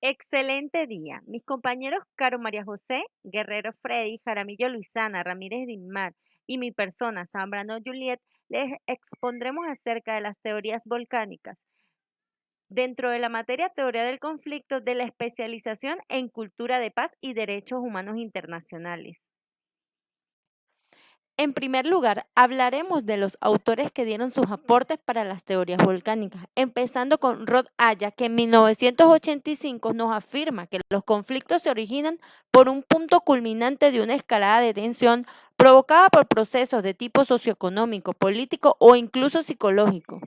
Excelente día. Mis compañeros Caro María José, Guerrero Freddy, Jaramillo Luisana, Ramírez Dimar y mi persona, Zambrano Juliet, les expondremos acerca de las teorías volcánicas. Dentro de la materia teoría del conflicto, de la especialización en cultura de paz y derechos humanos internacionales. En primer lugar, hablaremos de los autores que dieron sus aportes para las teorías volcánicas, empezando con Rod Aya, que en 1985 nos afirma que los conflictos se originan por un punto culminante de una escalada de tensión provocada por procesos de tipo socioeconómico, político o incluso psicológico.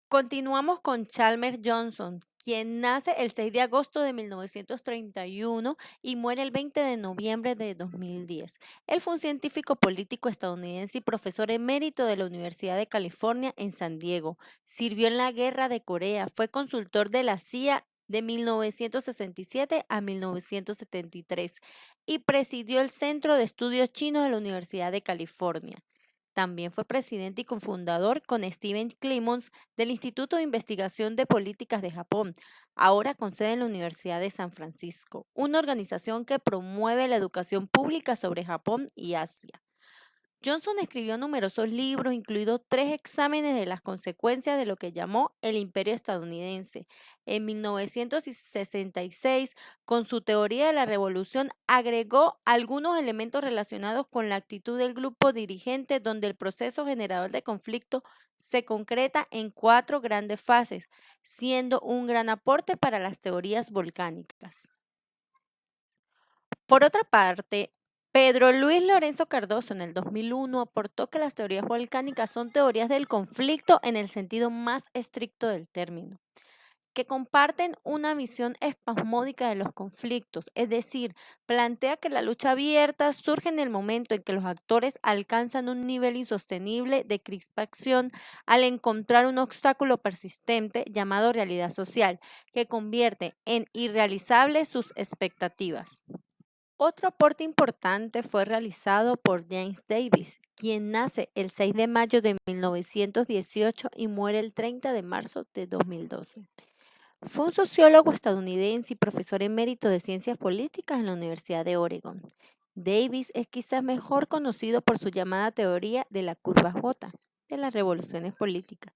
Continuamos con Chalmers Johnson, quien nace el 6 de agosto de 1931 y muere el 20 de noviembre de 2010. Él fue un científico político estadounidense y profesor emérito de la Universidad de California en San Diego. Sirvió en la Guerra de Corea, fue consultor de la CIA de 1967 a 1973 y presidió el Centro de Estudios Chinos de la Universidad de California. También fue presidente y cofundador con Steven Clemons del Instituto de Investigación de Políticas de Japón, ahora con sede en la Universidad de San Francisco, una organización que promueve la educación pública sobre Japón y Asia. Johnson escribió numerosos libros, incluidos 3 exámenes de las consecuencias de lo que llamó el Imperio estadounidense. En 1966, con su teoría de la revolución, agregó algunos elementos relacionados con la actitud del grupo dirigente, donde el proceso generador de conflicto se concreta en 4 grandes fases, siendo un gran aporte para las teorías volcánicas. Por otra parte, Pedro Luis Lorenzo Cardoso en el 2001 aportó que las teorías volcánicas son teorías del conflicto en el sentido más estricto del término, que comparten una visión espasmódica de los conflictos, es decir, plantea que la lucha abierta surge en el momento en que los actores alcanzan un nivel insostenible de crispación al encontrar un obstáculo persistente llamado realidad social, que convierte en irrealizables sus expectativas. Otro aporte importante fue realizado por James Davis, quien nace el 6 de mayo de 1918 y muere el 30 de marzo de 2012. Fue un sociólogo estadounidense y profesor emérito de ciencias políticas en la Universidad de Oregon. Davis es quizás mejor conocido por su llamada teoría de la curva J de las revoluciones políticas,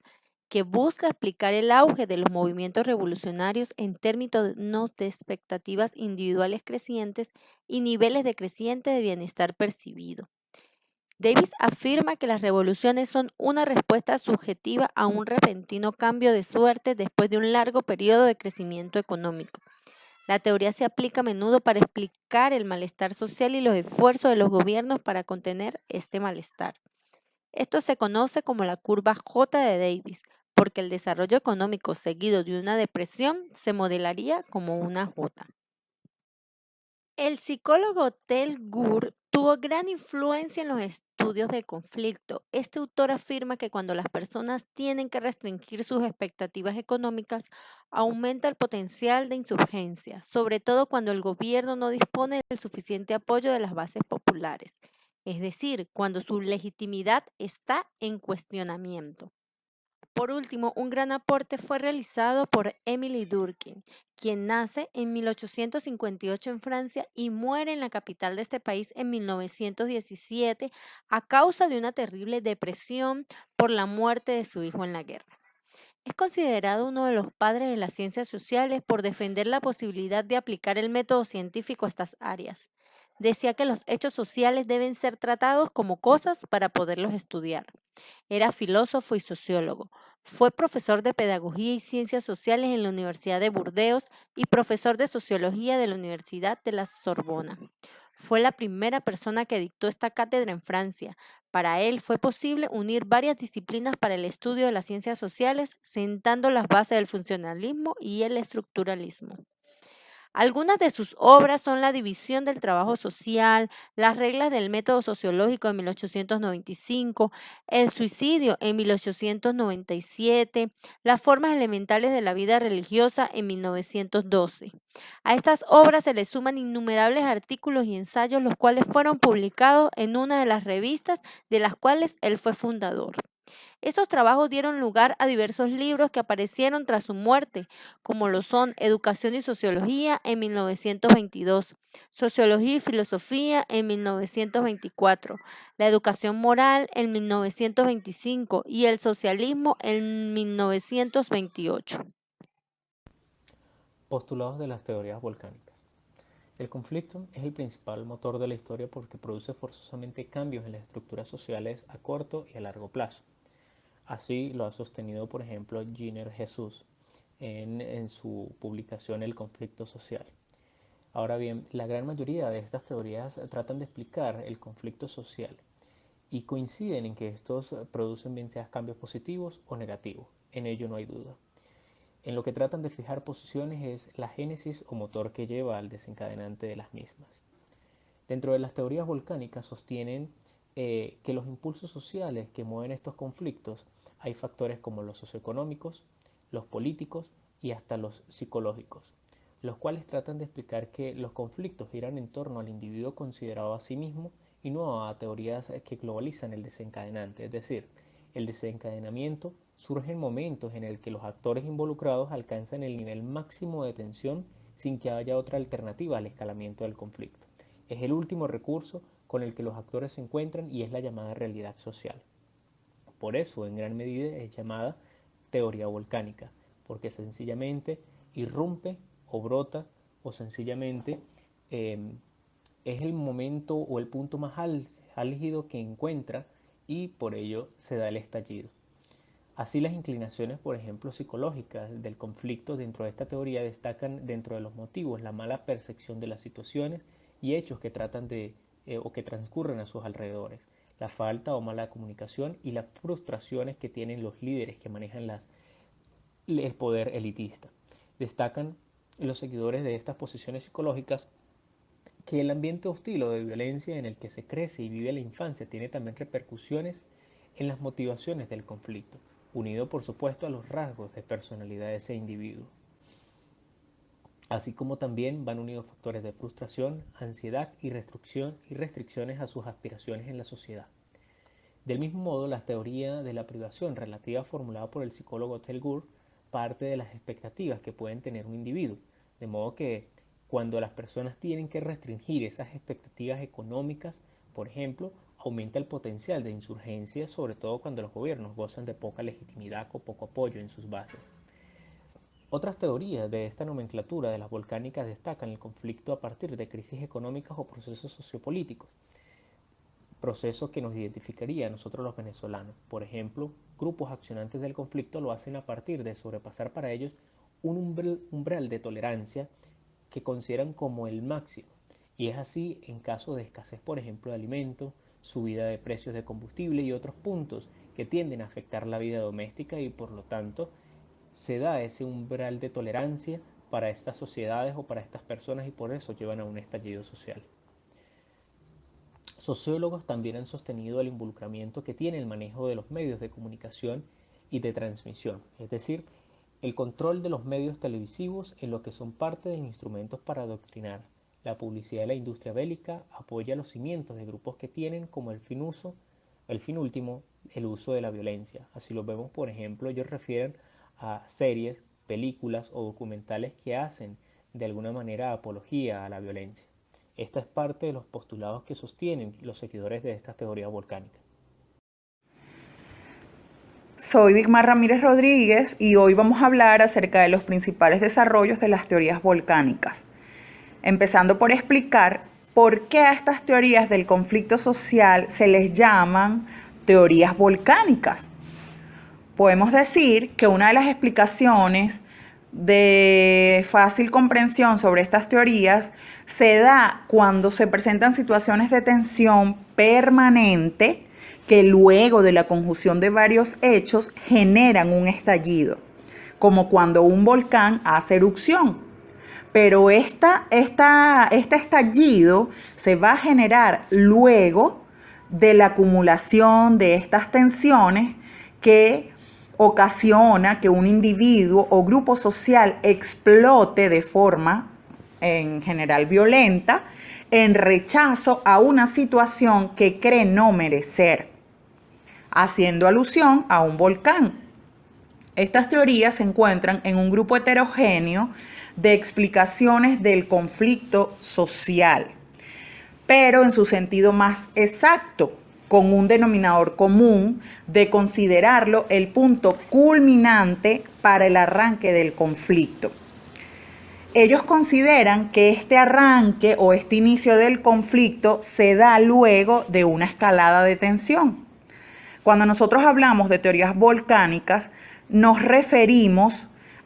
que busca explicar el auge de los movimientos revolucionarios en términos de expectativas individuales crecientes y niveles decrecientes de bienestar percibido. Davis afirma que las revoluciones son una respuesta subjetiva a un repentino cambio de suerte después de un largo periodo de crecimiento económico. La teoría se aplica a menudo para explicar el malestar social y los esfuerzos de los gobiernos para contener este malestar. Esto se conoce como la curva J de Davis, porque el desarrollo económico seguido de una depresión se modelaría como una J. El psicólogo Tel Gur tuvo gran influencia en los estudios del conflicto. Este autor afirma que cuando las personas tienen que restringir sus expectativas económicas, aumenta el potencial de insurgencia, sobre todo cuando el gobierno no dispone del suficiente apoyo de las bases populares, es decir, cuando su legitimidad está en cuestionamiento. Por último, un gran aporte fue realizado por Émile Durkheim, quien nace en 1858 en Francia y muere en la capital de este país en 1917 a causa de una terrible depresión por la muerte de su hijo en la guerra. Es considerado uno de los padres de las ciencias sociales por defender la posibilidad de aplicar el método científico a estas áreas. Decía que los hechos sociales deben ser tratados como cosas para poderlos estudiar. Era filósofo y sociólogo. Fue profesor de Pedagogía y Ciencias Sociales en la Universidad de Burdeos y profesor de Sociología de la Universidad de la Sorbona. Fue la primera persona que dictó esta cátedra en Francia. Para él fue posible unir varias disciplinas para el estudio de las ciencias sociales, sentando las bases del funcionalismo y el estructuralismo. Algunas de sus obras son La división del trabajo social, Las reglas del método sociológico en 1895, El suicidio en 1897, Las formas elementales de la vida religiosa en 1912. A estas obras se le suman innumerables artículos y ensayos, los cuales fueron publicados en una de las revistas de las cuales él fue fundador. Estos trabajos dieron lugar a diversos libros que aparecieron tras su muerte, como lo son Educación y Sociología en 1922, Sociología y Filosofía en 1924, La Educación Moral en 1925 y El Socialismo en 1928. Postulados de las teorías volcánicas. El conflicto es el principal motor de la historia porque produce forzosamente cambios en las estructuras sociales a corto y a largo plazo. Así lo ha sostenido, por ejemplo, Giner Jesús en su publicación El conflicto social. Ahora bien, la gran mayoría de estas teorías tratan de explicar el conflicto social y coinciden en que estos producen bien sean cambios positivos o negativos. En ello no hay duda. En lo que tratan de fijar posiciones es la génesis o motor que lleva al desencadenante de las mismas. Dentro de las teorías volcánicas sostienen que los impulsos sociales que mueven estos conflictos hay factores como los socioeconómicos, los políticos y hasta los psicológicos, los cuales tratan de explicar que los conflictos giran en torno al individuo considerado a sí mismo y no a teorías que globalizan el desencadenante, es decir, el desencadenamiento surge en momentos en el que los actores involucrados alcanzan el nivel máximo de tensión sin que haya otra alternativa al escalamiento del conflicto. Es el último recurso con el que los actores se encuentran y es la llamada realidad social. Por eso, en gran medida, es llamada teoría volcánica, porque sencillamente irrumpe o brota o sencillamente es el momento o el punto más álgido que encuentra y por ello se da el estallido. Así las inclinaciones, por ejemplo, psicológicas del conflicto dentro de esta teoría destacan dentro de los motivos la mala percepción de las situaciones y hechos que tratan de o que transcurren a sus alrededores, la falta o mala comunicación y las frustraciones que tienen los líderes que manejan el poder elitista. Destacan los seguidores de estas posiciones psicológicas que el ambiente hostil o de violencia en el que se crece y vive la infancia tiene también repercusiones en las motivaciones del conflicto, unido por supuesto a los rasgos de personalidad de ese individuo. Así como también van unidos factores de frustración, ansiedad y restricciones a sus aspiraciones en la sociedad. Del mismo modo, la teoría de la privación relativa formulada por el psicólogo Telgur parte de las expectativas que pueden tener un individuo, de modo que cuando las personas tienen que restringir esas expectativas económicas, por ejemplo, aumenta el potencial de insurgencia, sobre todo cuando los gobiernos gozan de poca legitimidad o poco apoyo en sus bases. Otras teorías de esta nomenclatura de las volcánicas destacan el conflicto a partir de crisis económicas o procesos sociopolíticos, proceso que nos identificaría a nosotros los venezolanos. Por ejemplo, grupos accionantes del conflicto lo hacen a partir de sobrepasar para ellos un umbral de tolerancia que consideran como el máximo. Y es así en caso de escasez, por ejemplo, de alimentos, subida de precios de combustible y otros puntos que tienden a afectar la vida doméstica y por lo tanto se da ese umbral de tolerancia para estas sociedades o para estas personas y por eso llevan a un estallido social. Sociólogos también han sostenido el involucramiento que tiene el manejo de los medios de comunicación y de transmisión, es decir, el control de los medios televisivos en lo que son parte de instrumentos para adoctrinar. La publicidad de la industria bélica apoya los cimientos de grupos que tienen como el fin último, el uso de la violencia. Así lo vemos, por ejemplo, ellos refieren a series, películas o documentales que hacen de alguna manera apología a la violencia. Esta es parte de los postulados que sostienen los seguidores de estas teorías volcánicas. Soy Digmar Ramírez Rodríguez y hoy vamos a hablar acerca de los principales desarrollos de las teorías volcánicas, empezando por explicar por qué a estas teorías del conflicto social se les llaman teorías volcánicas. Podemos decir que una de las explicaciones de fácil comprensión sobre estas teorías se da cuando se presentan situaciones de tensión permanente que luego de la conjunción de varios hechos generan un estallido, como cuando un volcán hace erupción. Pero este estallido se va a generar luego de la acumulación de estas tensiones que ocasiona que un individuo o grupo social explote de forma, en general, violenta, en rechazo a una situación que cree no merecer. haciendo alusión a un volcán. Estas teorías se encuentran en un grupo heterogéneo de explicaciones del conflicto social, pero en su sentido más exacto, con un denominador común de considerarlo el punto culminante para el arranque del conflicto. Ellos consideran que este arranque o este inicio del conflicto se da luego de una escalada de tensión. Cuando nosotros hablamos de teorías volcánicas, nos referimos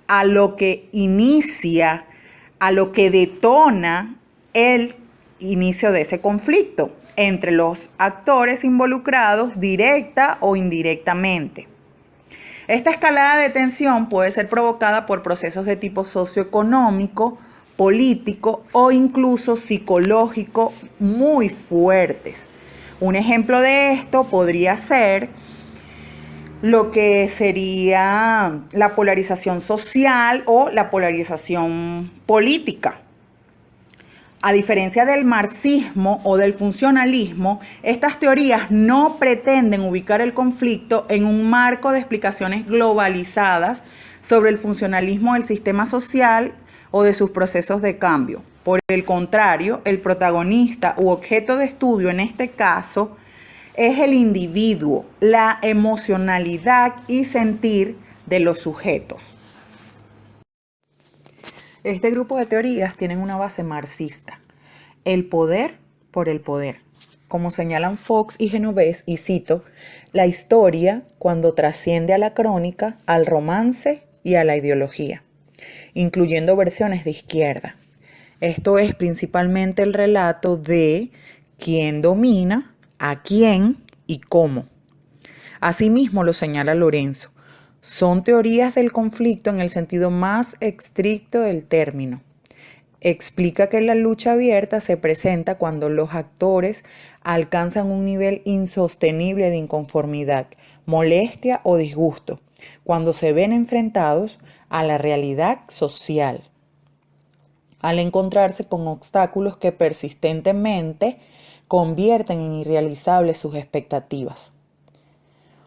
a lo que inicia, a lo que detona el inicio de ese conflicto entre los actores involucrados directa o indirectamente. Esta escalada de tensión puede ser provocada por procesos de tipo socioeconómico, político o incluso psicológico muy fuertes. Un ejemplo de esto podría ser lo que sería la polarización social o la polarización política. A diferencia del marxismo o del funcionalismo, estas teorías no pretenden ubicar el conflicto en un marco de explicaciones globalizadas sobre el funcionalismo del sistema social o de sus procesos de cambio. Por el contrario, el protagonista u objeto de estudio en este caso es el individuo, la emocionalidad y sentir de los sujetos. Este grupo de teorías tienen una base marxista. El poder por el poder. Como señalan Fox y Genovés, y cito, la historia cuando trasciende a la crónica, al romance y a la ideología, incluyendo versiones de izquierda. Esto es principalmente el relato de quién domina, a quién y cómo. Asimismo lo señala Lorenzo. Son teorías del conflicto en el sentido más estricto del término. Explica que la lucha abierta se presenta cuando los actores alcanzan un nivel insostenible de inconformidad, molestia o disgusto, cuando se ven enfrentados a la realidad social, al encontrarse con obstáculos que persistentemente convierten en irrealizables sus expectativas.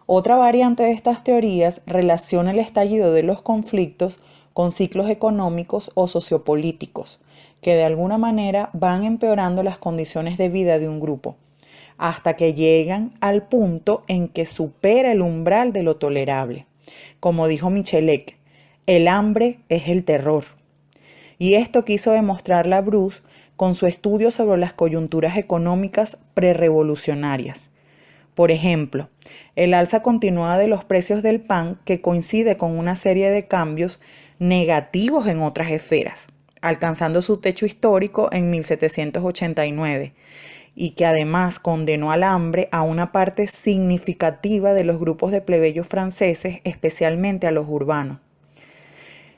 Otra variante de estas teorías relaciona el estallido de los conflictos con ciclos económicos o sociopolíticos, que de alguna manera van empeorando las condiciones de vida de un grupo, hasta que llegan al punto en que supera el umbral de lo tolerable. Como dijo Michelet, el hambre es el terror. Y esto quiso demostrarla Bruce con su estudio sobre las coyunturas económicas prerrevolucionarias. Por ejemplo, el alza continuada de los precios del pan que coincide con una serie de cambios negativos en otras esferas, alcanzando su techo histórico en 1789, y que además condenó al hambre a una parte significativa de los grupos de plebeyos franceses, especialmente a los urbanos.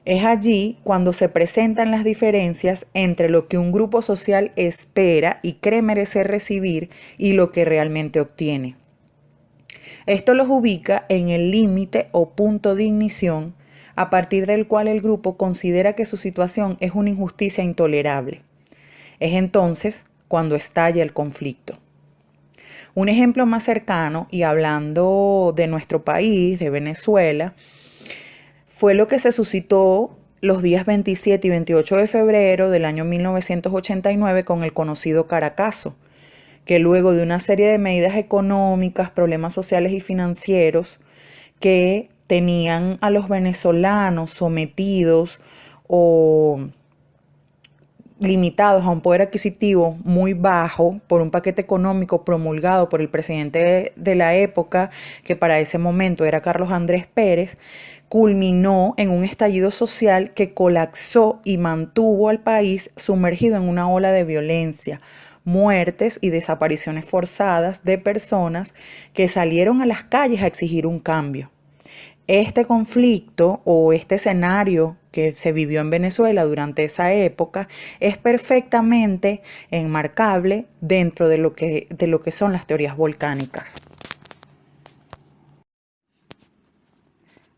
Es allí cuando se presentan las diferencias entre lo que un grupo social espera y cree merecer recibir y lo que realmente obtiene. Esto los ubica en el límite o punto de ignición a partir del cual el grupo considera que su situación es una injusticia intolerable. Es entonces cuando estalla el conflicto. Un ejemplo más cercano, y hablando de nuestro país, de Venezuela, fue lo que se suscitó los días 27 y 28 de febrero del año 1989 con el conocido Caracazo, que luego de una serie de medidas económicas, problemas sociales y financieros que tenían a los venezolanos sometidos o limitados a un poder adquisitivo muy bajo por un paquete económico promulgado por el presidente de la época, que para ese momento era Carlos Andrés Pérez, culminó en un estallido social que colapsó y mantuvo al país sumergido en una ola de violencia, muertes y desapariciones forzadas de personas que salieron a las calles a exigir un cambio. Este conflicto o este escenario que se vivió en Venezuela durante esa época es perfectamente enmarcable dentro de lo que son las teorías volcánicas.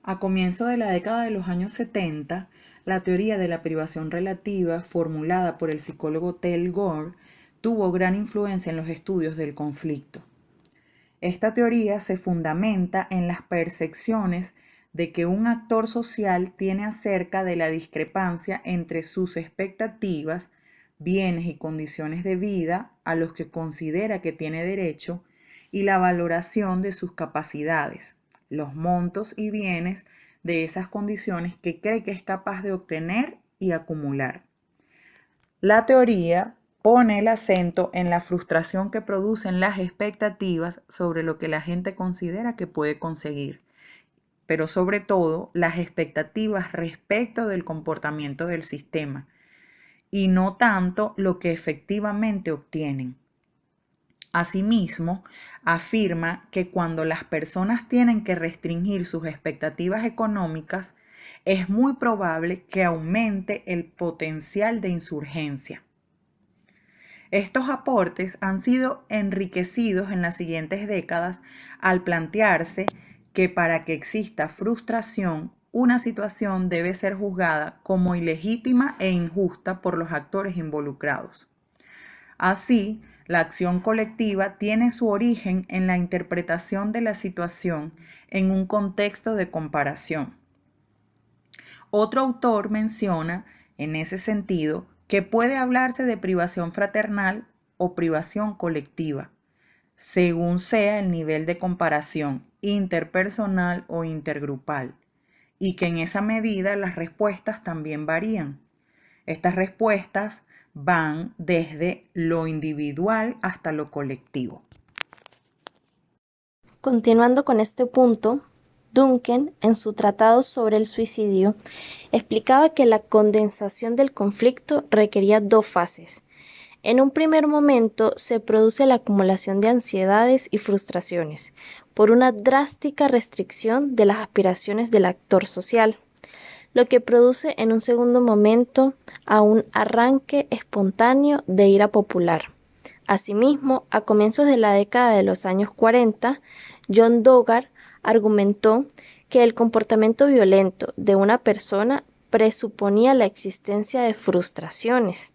A comienzo de la década de los años 70, la teoría de la privación relativa formulada por el psicólogo Tel Gore tuvo gran influencia en los estudios del conflicto. Esta teoría se fundamenta en las percepciones de que un actor social tiene acerca de la discrepancia entre sus expectativas, bienes y condiciones de vida a los que considera que tiene derecho y la valoración de sus capacidades, los montos y bienes de esas condiciones que cree que es capaz de obtener y acumular. La teoría pone el acento en la frustración que producen las expectativas sobre lo que la gente considera que puede conseguir, pero sobre todo las expectativas respecto del comportamiento del sistema y no tanto lo que efectivamente obtienen. Asimismo, afirma que cuando las personas tienen que restringir sus expectativas económicas, es muy probable que aumente el potencial de insurgencia. Estos aportes han sido enriquecidos en las siguientes décadas al plantearse que para que exista frustración, una situación debe ser juzgada como ilegítima e injusta por los actores involucrados. Así, la acción colectiva tiene su origen en la interpretación de la situación en un contexto de comparación. Otro autor menciona, en ese sentido, que puede hablarse de privación fraternal o privación colectiva, según sea el nivel de comparación interpersonal o intergrupal, y que en esa medida las respuestas también varían. Estas respuestas van desde lo individual hasta lo colectivo. Continuando con este punto, Duncan, en su tratado sobre el suicidio, explicaba que la condensación del conflicto requería dos fases. En un primer momento se produce la acumulación de ansiedades y frustraciones por una drástica restricción de las aspiraciones del actor social, lo que produce en un segundo momento a un arranque espontáneo de ira popular. Asimismo, a comienzos de la década de los años 40, John Duggar argumentó que el comportamiento violento de una persona presuponía la existencia de frustraciones.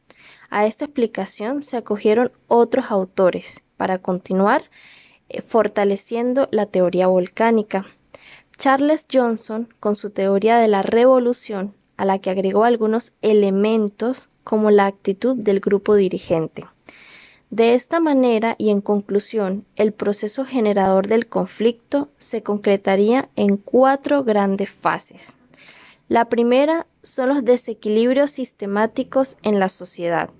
A esta explicación se acogieron otros autores para continuar fortaleciendo la teoría volcánica. Charles Johnson, con su teoría de la revolución, a la que agregó algunos elementos como la actitud del grupo dirigente. De esta manera y en conclusión, el proceso generador del conflicto se concretaría en 4 grandes fases. La primera son los desequilibrios sistemáticos en la sociedad.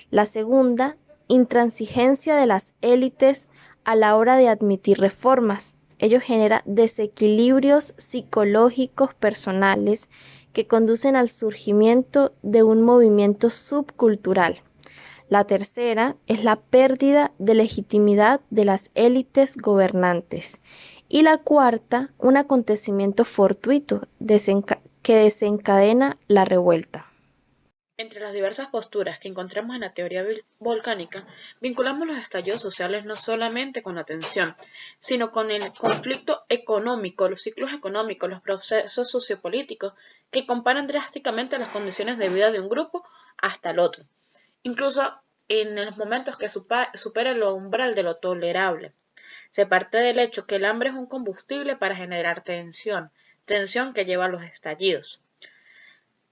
La segunda, intransigencia de las élites a la hora de admitir reformas. Ello genera desequilibrios psicológicos personales que conducen al surgimiento de un movimiento subcultural. La tercera es la pérdida de legitimidad de las élites gobernantes. Y la cuarta, un acontecimiento fortuito que desencadena la revuelta. Entre las diversas posturas que encontramos en la teoría volcánica, vinculamos los estallidos sociales no solamente con la tensión, sino con el conflicto económico, los ciclos económicos, los procesos sociopolíticos que comparan drásticamente las condiciones de vida de un grupo hasta el otro, incluso en los momentos que supera el umbral de lo tolerable. Se parte del hecho que el hambre es un combustible para generar tensión que lleva a los estallidos.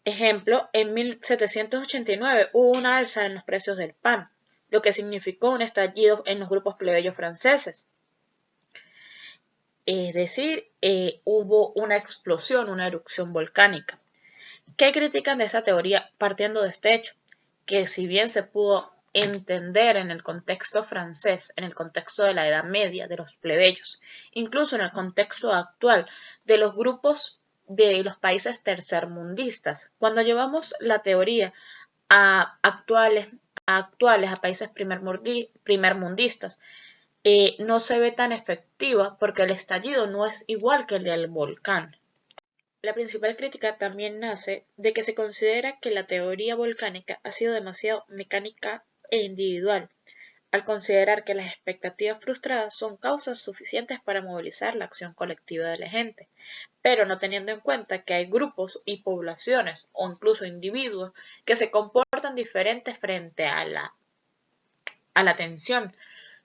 Ejemplo, en 1789 hubo una alza en los precios del pan, lo que significó un estallido en los grupos plebeyos franceses. Es decir, hubo una explosión, una erupción volcánica. ¿Qué critican de esa teoría partiendo de este hecho? Que si bien se pudo entender en el contexto francés, en el contexto de la Edad Media, de los plebeyos, incluso en el contexto actual de los grupos de los países tercermundistas, cuando llevamos la teoría a actuales países primermundistas, no se ve tan efectiva porque el estallido no es igual que el del volcán. La principal crítica también nace de que se considera que la teoría volcánica ha sido demasiado mecánica e individual, al considerar que las expectativas frustradas son causas suficientes para movilizar la acción colectiva de la gente, pero no teniendo en cuenta que hay grupos y poblaciones o incluso individuos que se comportan diferentes frente a la tensión.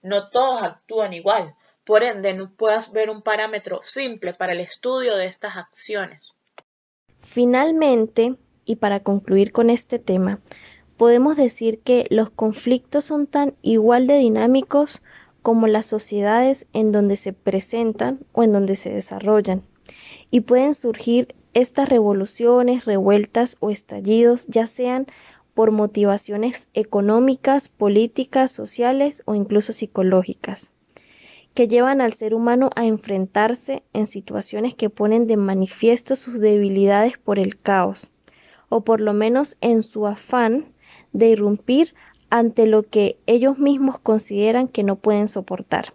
No todos actúan igual. Por ende, no puedas ver un parámetro simple para el estudio de estas acciones. Finalmente, y para concluir con este tema, podemos decir que los conflictos son tan igual de dinámicos como las sociedades en donde se presentan o en donde se desarrollan, y pueden surgir estas revoluciones, revueltas o estallidos, ya sean por motivaciones económicas, políticas, sociales o incluso psicológicas, que llevan al ser humano a enfrentarse en situaciones que ponen de manifiesto sus debilidades por el caos, o por lo menos en su afán de irrumpir ante lo que ellos mismos consideran que no pueden soportar.